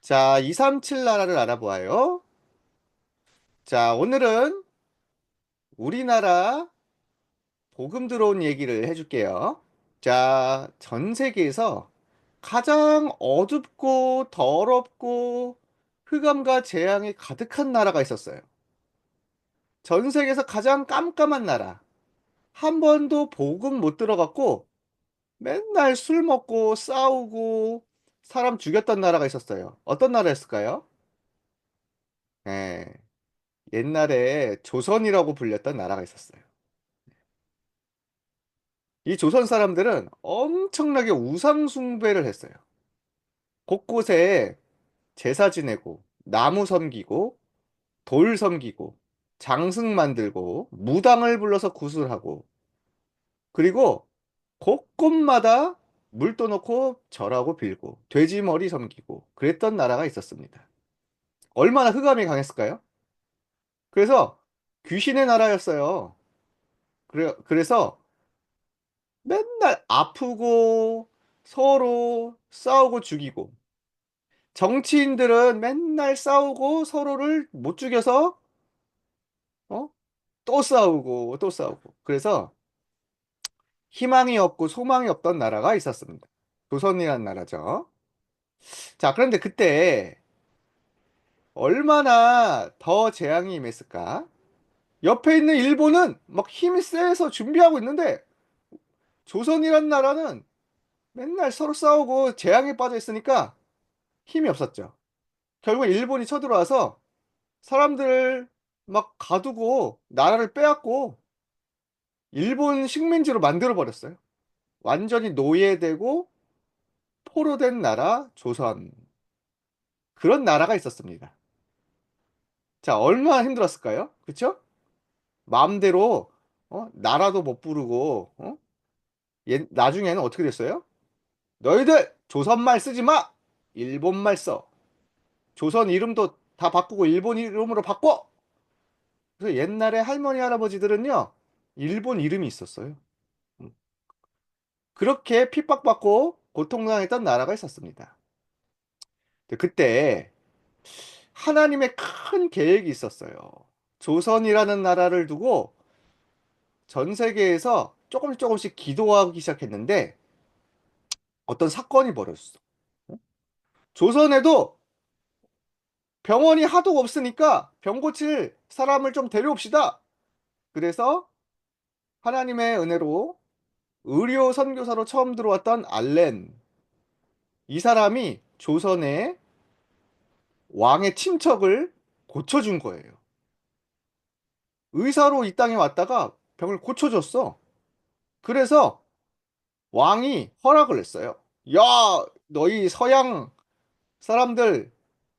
자, 237 나라를 알아보아요. 자, 오늘은 우리나라 복음 들어온 얘기를 해줄게요. 자, 전 세계에서 가장 어둡고 더럽고 흑암과 재앙이 가득한 나라가 있었어요. 전 세계에서 가장 깜깜한 나라. 한 번도 복음 못 들어갔고 맨날 술 먹고 싸우고 사람 죽였던 나라가 있었어요. 어떤 나라였을까요? 예, 옛날에 조선이라고 불렸던 나라가 있었어요. 이 조선 사람들은 엄청나게 우상 숭배를 했어요. 곳곳에 제사 지내고, 나무 섬기고, 돌 섬기고, 장승 만들고, 무당을 불러서 구슬하고, 그리고 곳곳마다 물 떠놓고 절하고 빌고, 돼지머리 섬기고, 그랬던 나라가 있었습니다. 얼마나 흑암이 강했을까요? 그래서 귀신의 나라였어요. 그래서 맨날 아프고, 서로 싸우고 죽이고, 정치인들은 맨날 싸우고 서로를 못 죽여서 어? 또 싸우고 또 싸우고. 그래서 희망이 없고 소망이 없던 나라가 있었습니다. 조선이라는 나라죠. 자, 그런데 그때 얼마나 더 재앙이 임했을까? 옆에 있는 일본은 막 힘이 세서 준비하고 있는데 조선이라는 나라는 맨날 서로 싸우고 재앙에 빠져 있으니까 힘이 없었죠. 결국 일본이 쳐들어와서 사람들 막 가두고 나라를 빼앗고 일본 식민지로 만들어 버렸어요. 완전히 노예되고 포로된 나라 조선. 그런 나라가 있었습니다. 자, 얼마나 힘들었을까요? 그쵸? 마음대로 나라도 못 부르고 나중에는 어떻게 됐어요? 너희들 조선말 쓰지 마! 일본말 써. 조선 이름도 다 바꾸고 일본 이름으로 바꿔! 그래서 옛날에 할머니 할아버지들은요. 일본 이름이 있었어요. 음. 그렇게 핍박받고 고통당했던 나라가 있었습니다. 근데 그때 하나님의 큰 계획이 있었어요. 조선이라는 나라를 두고 전 세계에서 조금씩 조금씩 기도하기 시작했는데 어떤 사건이 벌어졌어. 어? 조선에도 병원이 하도 없으니까 병 고칠 사람을 좀 데려옵시다. 그래서 하나님의 은혜로 의료 선교사로 처음 들어왔던 알렌, 이 사람이 조선의 왕의 친척을 고쳐준 거예요. 의사로 이 땅에 왔다가 병을 고쳐줬어. 그래서 왕이 허락을 했어요. 야, 너희 서양 사람들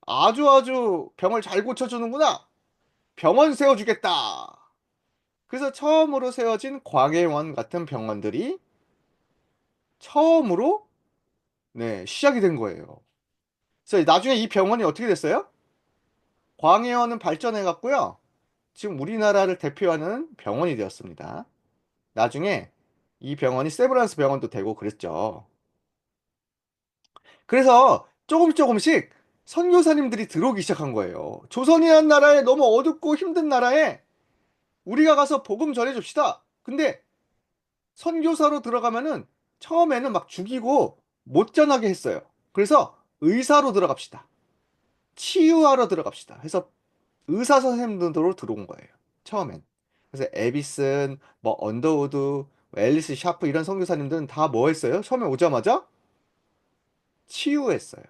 아주 아주 병을 잘 고쳐주는구나. 병원 세워주겠다. 그래서 처음으로 세워진 광해원 같은 병원들이 처음으로 시작이 된 거예요. 그래서 나중에 이 병원이 어떻게 됐어요? 광해원은 발전해 갔고요. 지금 우리나라를 대표하는 병원이 되었습니다. 나중에 이 병원이 세브란스 병원도 되고 그랬죠. 그래서 조금 조금씩 선교사님들이 들어오기 시작한 거예요. 조선이라는 나라에 너무 어둡고 힘든 나라에 우리가 가서 복음 전해줍시다. 근데 선교사로 들어가면은 처음에는 막 죽이고 못 전하게 했어요. 그래서 의사로 들어갑시다. 치유하러 들어갑시다. 해서 의사 선생님들로 들어온 거예요. 처음엔. 그래서 에비슨, 뭐 언더우드, 앨리스 샤프 이런 선교사님들은 다 뭐 했어요? 처음에 오자마자 치유했어요.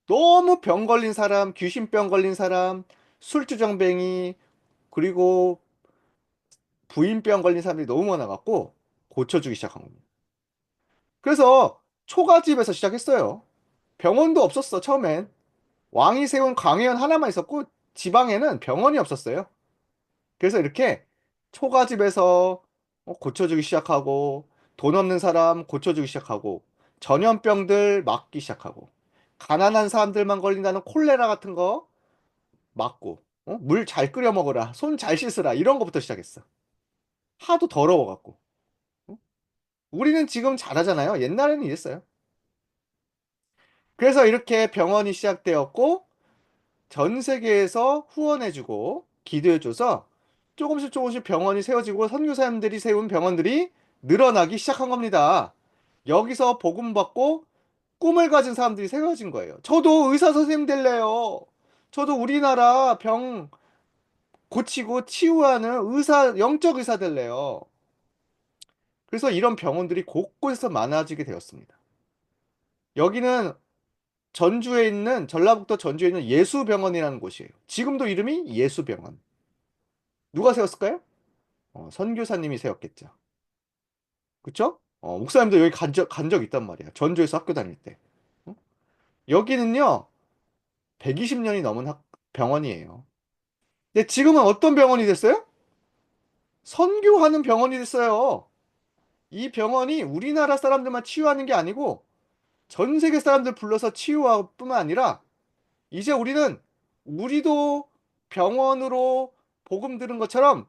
너무 병 걸린 사람, 귀신병 걸린 사람, 술주정뱅이, 그리고 부인병 걸린 사람들이 너무 많아갖고 고쳐주기 시작한 겁니다. 그래서 초가집에서 시작했어요. 병원도 없었어, 처음엔. 왕이 세운 강의원 하나만 있었고, 지방에는 병원이 없었어요. 그래서 이렇게 초가집에서 고쳐주기 시작하고, 돈 없는 사람 고쳐주기 시작하고, 전염병들 막기 시작하고, 가난한 사람들만 걸린다는 콜레라 같은 거 맞고, 물 잘 끓여 먹어라, 손 잘 씻으라, 이런 거부터 시작했어. 하도 더러워갖고. 어? 우리는 지금 잘하잖아요. 옛날에는 이랬어요. 그래서 이렇게 병원이 시작되었고, 전 세계에서 후원해주고, 기도해줘서 조금씩 조금씩 병원이 세워지고, 선교사님들이 세운 병원들이 늘어나기 시작한 겁니다. 여기서 복음 받고 꿈을 가진 사람들이 세워진 거예요. 저도 의사 선생님 될래요. 저도 우리나라 병 고치고 치유하는 의사, 영적 의사 될래요. 그래서 이런 병원들이 곳곳에서 많아지게 되었습니다. 여기는 전주에 있는, 전라북도 전주에 있는 예수병원이라는 곳이에요. 지금도 이름이 예수병원. 누가 세웠을까요? 선교사님이 세웠겠죠. 그쵸? 목사님도 여기 간 적 있단 말이야. 전주에서 학교 다닐 때. 어? 여기는요, 120년이 넘은 병원이에요. 근데 지금은 어떤 병원이 됐어요? 선교하는 병원이 됐어요. 이 병원이 우리나라 사람들만 치유하는 게 아니고 전 세계 사람들 불러서 치유할 뿐만 아니라 이제 우리도 병원으로 복음 들은 것처럼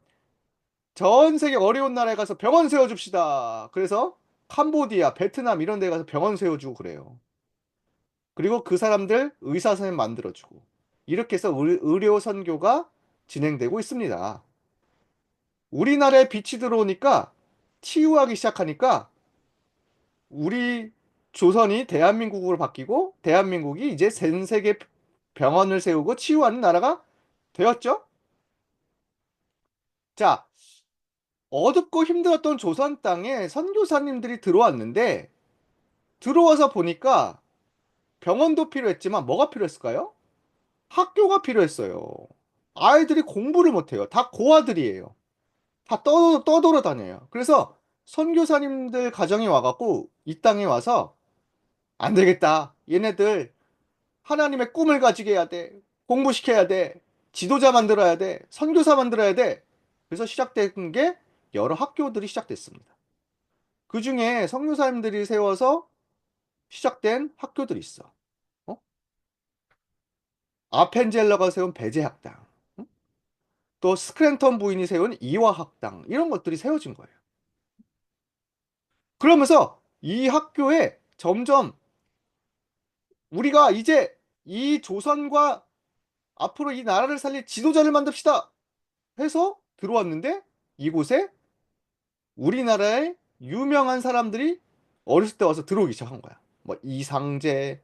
전 세계 어려운 나라에 가서 병원 세워줍시다. 그래서 캄보디아, 베트남 이런 데 가서 병원 세워주고 그래요. 그리고 그 사람들 의사 선생님 만들어주고 이렇게 해서 의료 선교가 진행되고 있습니다. 우리나라에 빛이 들어오니까 치유하기 시작하니까 우리 조선이 대한민국으로 바뀌고 대한민국이 이제 전 세계 병원을 세우고 치유하는 나라가 되었죠. 자, 어둡고 힘들었던 조선 땅에 선교사님들이 들어왔는데 들어와서 보니까 병원도 필요했지만 뭐가 필요했을까요? 학교가 필요했어요. 아이들이 공부를 못해요. 다 고아들이에요. 다 떠돌아다녀요. 그래서 선교사님들 가정이 와갖고 이 땅에 와서 안 되겠다. 얘네들 하나님의 꿈을 가지게 해야 돼. 공부시켜야 돼. 지도자 만들어야 돼. 선교사 만들어야 돼. 그래서 시작된 게 여러 학교들이 시작됐습니다. 그 중에 선교사님들이 세워서 시작된 학교들이 있어. 어? 아펜젤러가 세운 배제학당. 응? 또 스크랜턴 부인이 세운 이화학당. 이런 것들이 세워진 거예요. 그러면서 이 학교에 점점 우리가 이제 이 조선과 앞으로 이 나라를 살릴 지도자를 만듭시다 해서 들어왔는데 이곳에 우리나라의 유명한 사람들이 어렸을 때 와서 들어오기 시작한 거야. 뭐 이상재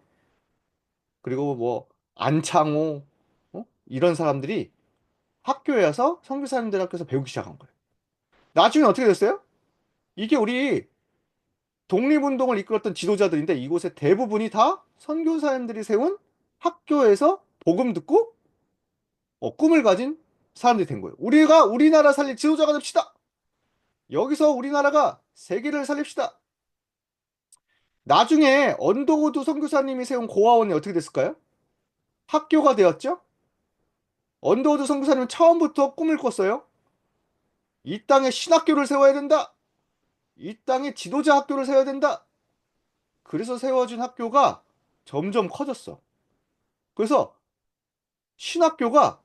그리고 뭐 안창호 이런 사람들이 학교에 와서 선교사님들 학교에서 배우기 시작한 거예요. 나중에 어떻게 됐어요? 이게 우리 독립운동을 이끌었던 지도자들인데 이곳에 대부분이 다 선교사님들이 세운 학교에서 복음 듣고 꿈을 가진 사람들이 된 거예요. 우리가 우리나라 살릴 지도자가 됩시다. 여기서 우리나라가 세계를 살립시다. 나중에 언더우드 선교사님이 세운 고아원이 어떻게 됐을까요? 학교가 되었죠? 언더우드 선교사님은 처음부터 꿈을 꿨어요. 이 땅에 신학교를 세워야 된다. 이 땅에 지도자 학교를 세워야 된다. 그래서 세워진 학교가 점점 커졌어. 그래서 신학교가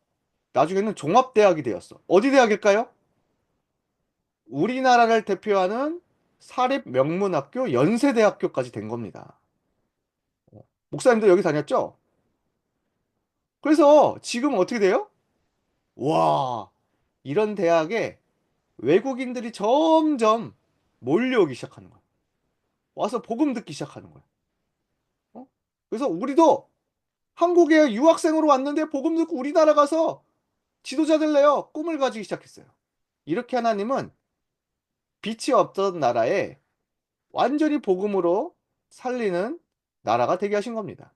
나중에는 종합대학이 되었어. 어디 대학일까요? 우리나라를 대표하는 사립명문학교 연세대학교까지 된 겁니다. 목사님도 여기 다녔죠? 그래서 지금 어떻게 돼요? 와, 이런 대학에 외국인들이 점점 몰려오기 시작하는 거야. 와서 복음 듣기 시작하는 거야. 어? 그래서 우리도 한국에 유학생으로 왔는데 복음 듣고 우리나라 가서 지도자 될래요. 꿈을 가지기 시작했어요. 이렇게 하나님은 빛이 없던 나라에 완전히 복음으로 살리는 나라가 되게 하신 겁니다.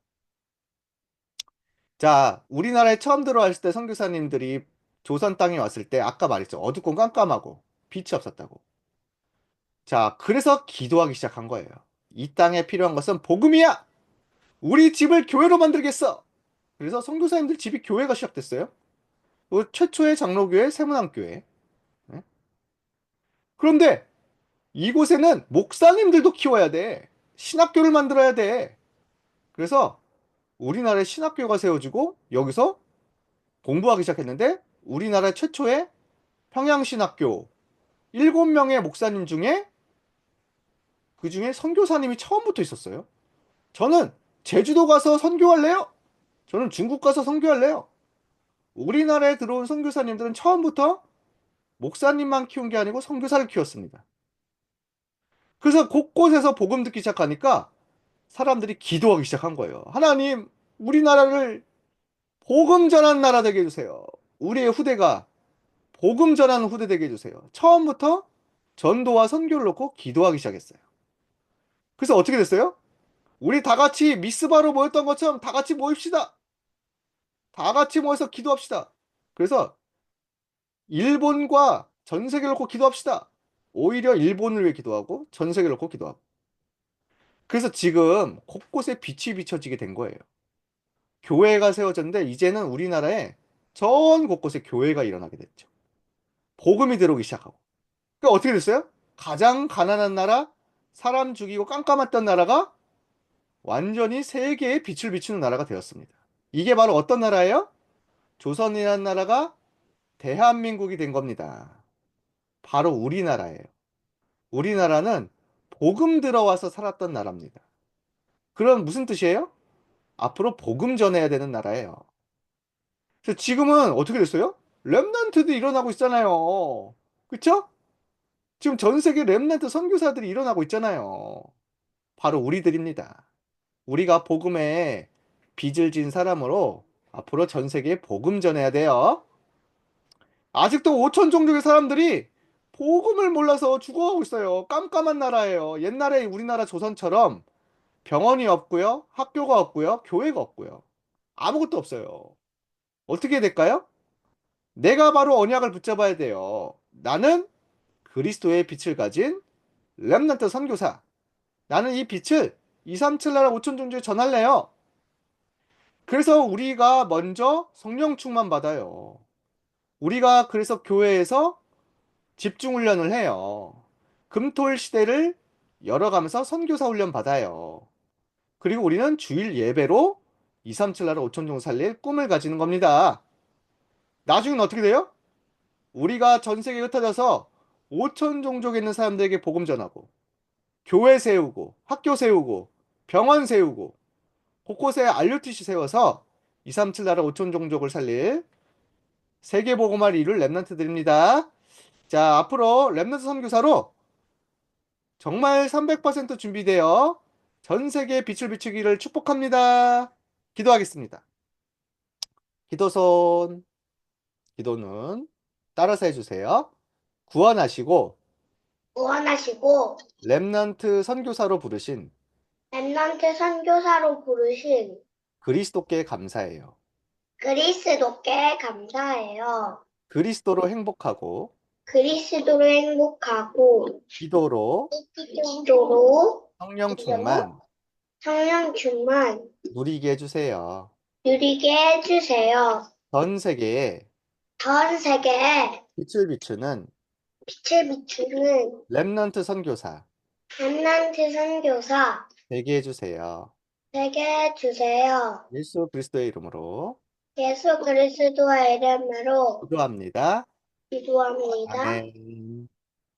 자, 우리나라에 처음 들어왔을 때 선교사님들이 조선 땅에 왔을 때 아까 말했죠. 어둡고 깜깜하고 빛이 없었다고. 자, 그래서 기도하기 시작한 거예요. 이 땅에 필요한 것은 복음이야. 우리 집을 교회로 만들겠어. 그래서 선교사님들 집이 교회가 시작됐어요. 그 최초의 장로교회 세문안교회. 네? 그런데 이곳에는 목사님들도 키워야 돼. 신학교를 만들어야 돼. 그래서 우리나라에 신학교가 세워지고 여기서 공부하기 시작했는데 우리나라 최초의 평양신학교 7명의 목사님 중에 그 중에 선교사님이 처음부터 있었어요. 저는 제주도 가서 선교할래요? 저는 중국 가서 선교할래요. 우리나라에 들어온 선교사님들은 처음부터 목사님만 키운 게 아니고 선교사를 키웠습니다. 그래서 곳곳에서 복음 듣기 시작하니까 사람들이 기도하기 시작한 거예요. 하나님, 우리나라를 복음 전하는 나라 되게 해주세요. 우리의 후대가 복음 전하는 후대 되게 해주세요. 처음부터 전도와 선교를 놓고 기도하기 시작했어요. 그래서 어떻게 됐어요? 우리 다 같이 미스바로 모였던 것처럼 다 같이 모입시다. 다 같이 모여서 기도합시다. 그래서 일본과 전 세계를 놓고 기도합시다. 오히려 일본을 위해 기도하고 전 세계를 놓고 기도하고. 그래서 지금 곳곳에 빛이 비춰지게 된 거예요. 교회가 세워졌는데 이제는 우리나라에 전 곳곳에 교회가 일어나게 됐죠. 복음이 들어오기 시작하고. 그러니까 어떻게 됐어요? 가장 가난한 나라, 사람 죽이고 깜깜했던 나라가 완전히 세계에 빛을 비추는 나라가 되었습니다. 이게 바로 어떤 나라예요? 조선이라는 나라가 대한민국이 된 겁니다. 바로 우리나라예요. 우리나라는 복음 들어와서 살았던 나라입니다. 그럼 무슨 뜻이에요? 앞으로 복음 전해야 되는 나라예요. 그래서 지금은 어떻게 됐어요? 렘넌트도 일어나고 있잖아요. 그쵸? 지금 전 세계 렘넌트 선교사들이 일어나고 있잖아요. 바로 우리들입니다. 우리가 복음에 빚을 진 사람으로 앞으로 전 세계에 복음 전해야 돼요. 아직도 5천 종족의 사람들이 복음을 몰라서 죽어가고 있어요. 깜깜한 나라예요. 옛날에 우리나라 조선처럼 병원이 없고요. 학교가 없고요. 교회가 없고요. 아무것도 없어요. 어떻게 해야 될까요? 내가 바로 언약을 붙잡아야 돼요. 나는 그리스도의 빛을 가진 렘넌트 선교사. 나는 이 빛을 237 나라 5천 종족에 전할래요. 그래서 우리가 먼저 성령 충만 받아요. 우리가 그래서 교회에서 집중 훈련을 해요. 금토일 시대를 열어가면서 선교사 훈련 받아요. 그리고 우리는 주일 예배로 237 나라 5천 종족 살릴 꿈을 가지는 겁니다. 나중엔 어떻게 돼요? 우리가 전 세계에 흩어져서 5천 종족에 있는 사람들에게 복음 전하고 교회 세우고 학교 세우고 병원 세우고 곳곳에 RUTC 세워서 237 나라 5천 종족을 살릴 세계 복음화를 이룰 랩런트들입니다. 자, 앞으로 랩런트 선교사로 정말 300% 준비되어 전 세계에 빛을 비추기를 축복합니다. 기도하겠습니다. 기도손, 기도는 따라서 해주세요. 구원하시고 구원하시고 랩런트 선교사로 부르신 렘넌트 선교사로 부르신 그리스도께 감사해요. 그리스도께 감사해요. 그리스도로 행복하고 그리스도로 행복하고 기도로 기도로 성령 충만 성령 충만 누리게 해주세요. 누리게 해주세요. 전 세계에 전 세계에 빛을 비추는 빛을 비추는 랩런트 선교사 렘넌트 선교사 되게 해주세요. 되게 해주세요. 예수 그리스도의 이름으로 예수 그리스도의 이름으로 기도합니다. 기도합니다. 아멘.